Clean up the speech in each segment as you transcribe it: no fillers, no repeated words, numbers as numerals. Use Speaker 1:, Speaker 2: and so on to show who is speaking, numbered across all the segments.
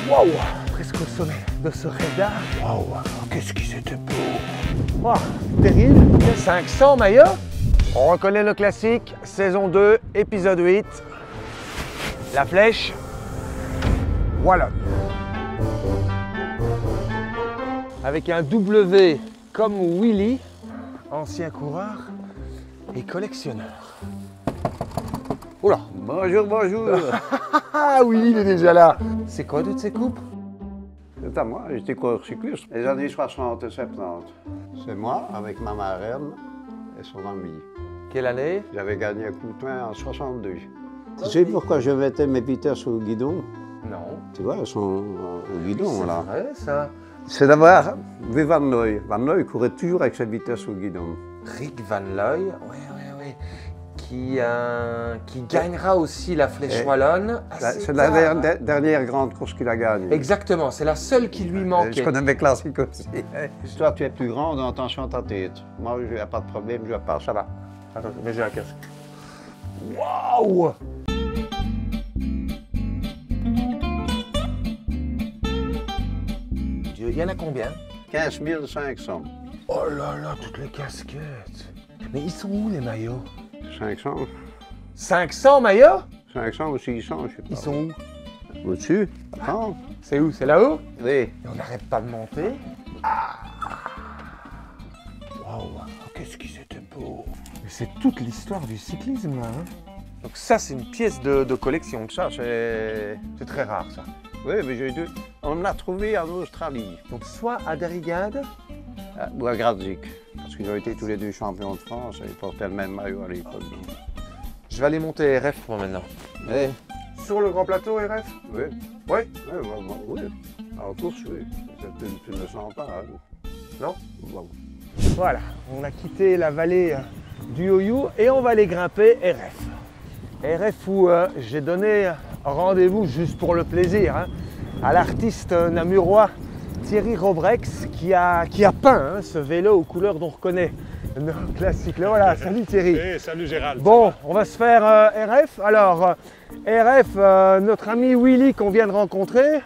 Speaker 1: Waouh, presque au sommet de ce radar. Waouh, qu'est-ce qui c'était beau. Waouh, terrible. 500 maillots. On reconnaît le classique, saison 2, épisode 8. La flèche wallonne. Avec un W comme Willy, ancien coureur et collectionneur. Oula.
Speaker 2: Bonjour, bonjour.
Speaker 1: Ah oui, il est déjà là. C'est quoi toutes ces coupes?
Speaker 2: C'est à moi, j'étais coureur cycliste. Les années 60 et 70. C'est moi avec ma marraine et son ami.
Speaker 1: Quelle année?
Speaker 2: J'avais gagné un coup de poing en 62. Tu sais pourquoi je mettais mes vitesses au guidon?
Speaker 1: Non.
Speaker 2: Tu vois, elles sont au guidon là.
Speaker 1: C'est vrai ça.
Speaker 2: C'est d'avoir vu Van Looy. Van Looy courait toujours avec ses vitesses au guidon.
Speaker 1: Rick Van Looy, ouais. Qui gagnera aussi la Flèche Wallonne.
Speaker 2: C'est la dernière grande course qu'il a gagnée.
Speaker 1: Exactement, c'est la seule qui lui manquait.
Speaker 2: Je connais mes classiques aussi. Toi, tu es plus grand, attention à ta tête. Moi, je n'ai pas de problème, je passe, ça va.
Speaker 1: Attends, mais j'ai un casque. Waouh! Il y en a combien?
Speaker 2: 15 500.
Speaker 1: Oh là là, toutes les casquettes. Mais ils sont où les maillots?
Speaker 2: 500.
Speaker 1: 500 maillots?
Speaker 2: 500 ou 600, je sais pas.
Speaker 1: Ils sont où?
Speaker 2: Au-dessus. Attends.
Speaker 1: C'est où? C'est là-haut?
Speaker 2: Oui.
Speaker 1: Et on n'arrête pas de monter. Waouh, qu'est-ce qui c'était beau. Mais c'est toute l'histoire du cyclisme là. Hein. Donc ça, c'est une pièce de collection. Ça, c'est très rare ça.
Speaker 2: Oui, mais j'ai dû. On l'a trouvé en Australie.
Speaker 1: Donc soit à Derrygade
Speaker 2: ou à Gradzik. Parce qu'ils ont été tous les deux champions de France et ils portaient le même maillot à l'époque.
Speaker 1: Je vais aller monter RF moi maintenant.
Speaker 2: Oui.
Speaker 1: Sur le grand plateau RF?
Speaker 2: Oui.
Speaker 1: Oui?
Speaker 2: Oui. En course, oui. Tu ne le sens pas. Hein.
Speaker 1: Non?
Speaker 2: Bon.
Speaker 1: Voilà, on a quitté la vallée du Hoyou et on va aller grimper RF. RF où j'ai donné rendez-vous juste pour le plaisir hein, à l'artiste namurois Thierry Robrex qui a peint hein, ce vélo aux couleurs dont on reconnaît nos classiques. Là, voilà, salut Thierry.
Speaker 3: Hey, salut Gérald.
Speaker 1: Bon, on va se faire RF. Alors, RF, notre ami Willy qu'on vient de rencontrer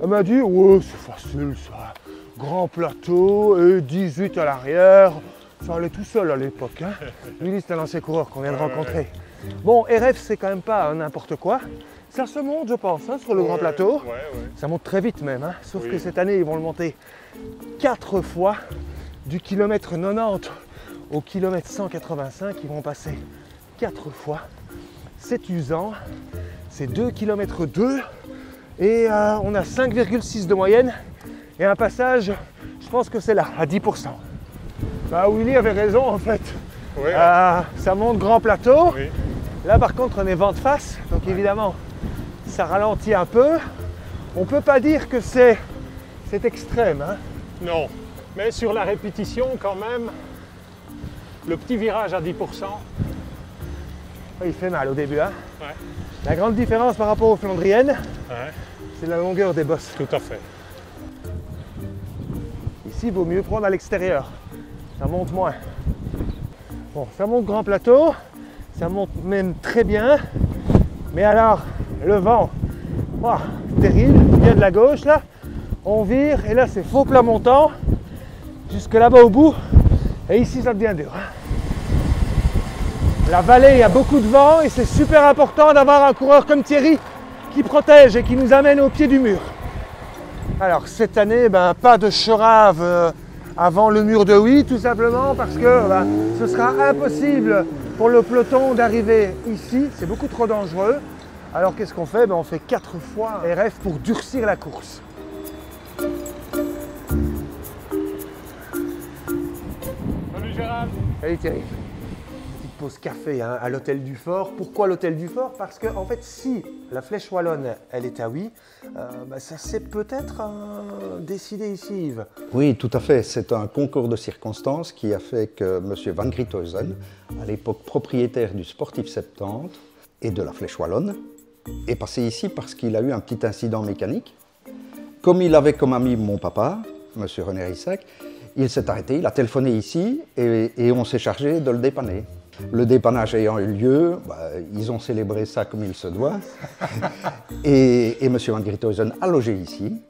Speaker 1: m'a dit « Ouais, c'est facile ça, grand plateau et 18 à l'arrière. » Ça allait tout seul à l'époque. Hein. Willy, c'est un ancien coureur qu'on vient de rencontrer. Bon, RF, c'est quand même pas n'importe quoi. Ça se monte, je pense, hein, sur le grand plateau. Ça monte très vite même, hein. Sauf que cette année, ils vont le monter 4 fois du kilomètre 90 au kilomètre 185. Ils vont passer 4 fois. C'est usant. C'est 2 km 2 et on a 5,6 de moyenne. Et un passage, je pense que c'est là, à 10%. Bah, Willy avait raison en fait.
Speaker 3: Oui,
Speaker 1: ça monte grand plateau.
Speaker 3: oui.
Speaker 1: Là par contre on est vent de face, donc évidemment ça ralentit un peu. On peut pas dire que c'est extrême. Hein.
Speaker 3: Non, mais sur la répétition quand même, le petit virage à 10%.
Speaker 1: Il fait mal au début. Hein.
Speaker 3: Ouais.
Speaker 1: La grande différence par rapport aux Flandriennes,
Speaker 3: Ouais,
Speaker 1: c'est la longueur des bosses.
Speaker 3: tout à fait.
Speaker 1: Ici il vaut mieux prendre à l'extérieur, ça monte moins. Bon, ça monte grand plateau, ça monte même très bien. Mais alors, le vent, oh, terrible, il vient de la gauche là. On vire et là c'est faux plat montant, jusque là-bas au bout. Et ici ça devient dur. La vallée, il y a beaucoup de vent et c'est super important d'avoir un coureur comme Thierry qui protège et qui nous amène au pied du mur. Alors cette année, pas de Cherave avant le mur de Huy, tout simplement parce que ce sera impossible pour le peloton d'arriver ici, c'est beaucoup trop dangereux. Alors qu'est-ce qu'on fait? On fait 4 fois RF pour durcir la course.
Speaker 3: Salut Gérald.
Speaker 1: Salut Thierry. Petite pause café hein, à l'hôtel du Fort. Pourquoi l'hôtel du Fort? Parce que en fait, si la Flèche Wallonne, elle est à Huy, ça s'est peut-être décidé ici, Yves.
Speaker 4: Oui, tout à fait. C'est un concours de circonstances qui a fait que M. Van Griethuysen, à l'époque propriétaire du Sportif 70 et de la Flèche Wallonne, est passé ici parce qu'il a eu un petit incident mécanique. Comme il avait comme ami mon papa, M. René Rissac, il s'est arrêté, il a téléphoné ici et on s'est chargé de le dépanner. Le dépannage ayant eu lieu, ils ont célébré ça comme il se doit. Et M. Van Griethuysen a logé ici.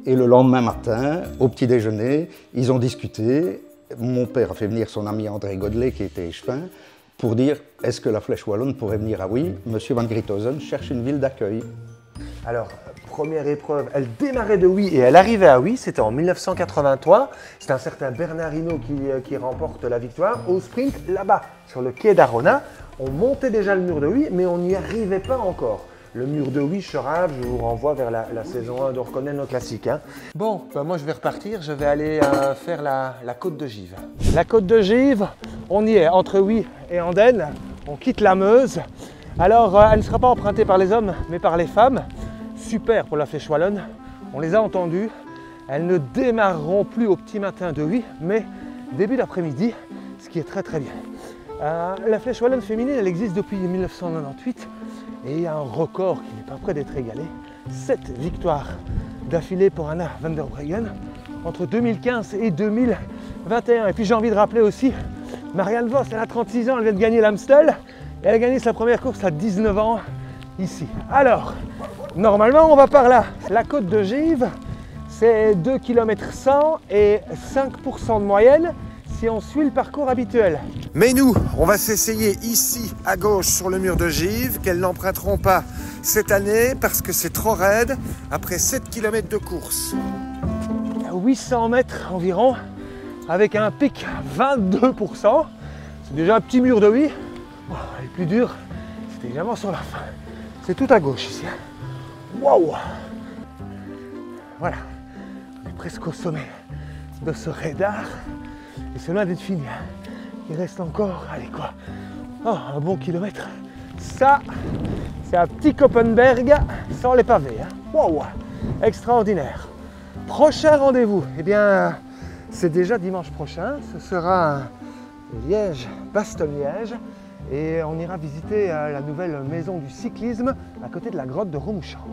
Speaker 4: Et le lendemain matin, au petit déjeuner, ils ont discuté. Mon père a fait venir son ami André Godelet, qui était échevin, pour dire est-ce que la Flèche Wallonne pourrait venir à Huy. M. Van Griethuysen cherche une ville d'accueil.
Speaker 1: Alors, première épreuve, elle démarrait de Huy et elle arrivait à Huy, c'était en 1983. C'est un certain Bernard Hinault qui remporte la victoire. Au sprint, là-bas, sur le quai d'Arona, on montait déjà le mur de Huy, mais on n'y arrivait pas encore. Le mur de Huy, Cherave, je vous renvoie vers la saison 1 de Reconnaît nos classiques. Hein. Bon, moi je vais repartir, je vais aller faire la côte de Gives. La côte de Gives, on y est, entre Huy et Andenne. On quitte la Meuse. Alors, elle ne sera pas empruntée par les hommes, mais par les femmes. Super pour la Flèche Wallonne, on les a entendues. Elles ne démarreront plus au petit matin de Huy, mais début d'après-midi, ce qui est très très bien. La Flèche Wallonne féminine, elle existe depuis 1998 et il y a un record qui n'est pas près d'être égalé. 7 victoires d'affilée pour Anna van der Breggen entre 2015 et 2021. Et puis j'ai envie de rappeler aussi, Marianne Vos, elle a 36 ans, elle vient de gagner l'Amstel. Et elle a gagné sa première course à 19 ans ici. Alors, normalement on va par là. La côte de Gives, c'est 2 km 100 et 5% de moyenne si on suit le parcours habituel. Mais nous, on va s'essayer ici à gauche sur le mur de Gives, qu'elles n'emprunteront pas cette année parce que c'est trop raide après 7 km de course. 800 mètres environ, avec un pic 22%. C'est déjà un petit mur de Huy. Oh, le plus dur, c'était évidemment sur la fin. C'est tout à gauche ici. Waouh! Voilà, on est presque au sommet de ce radar. Et c'est loin d'être fini. Il reste encore, allez quoi, un bon kilomètre. Ça, c'est un petit Koppenberg sans les pavés. Waouh! Extraordinaire. Prochain rendez-vous, eh bien, c'est déjà dimanche prochain. Ce sera Liège-Bastogne-Liège. Et on ira visiter la nouvelle maison du cyclisme à côté de la grotte de Romouchamp.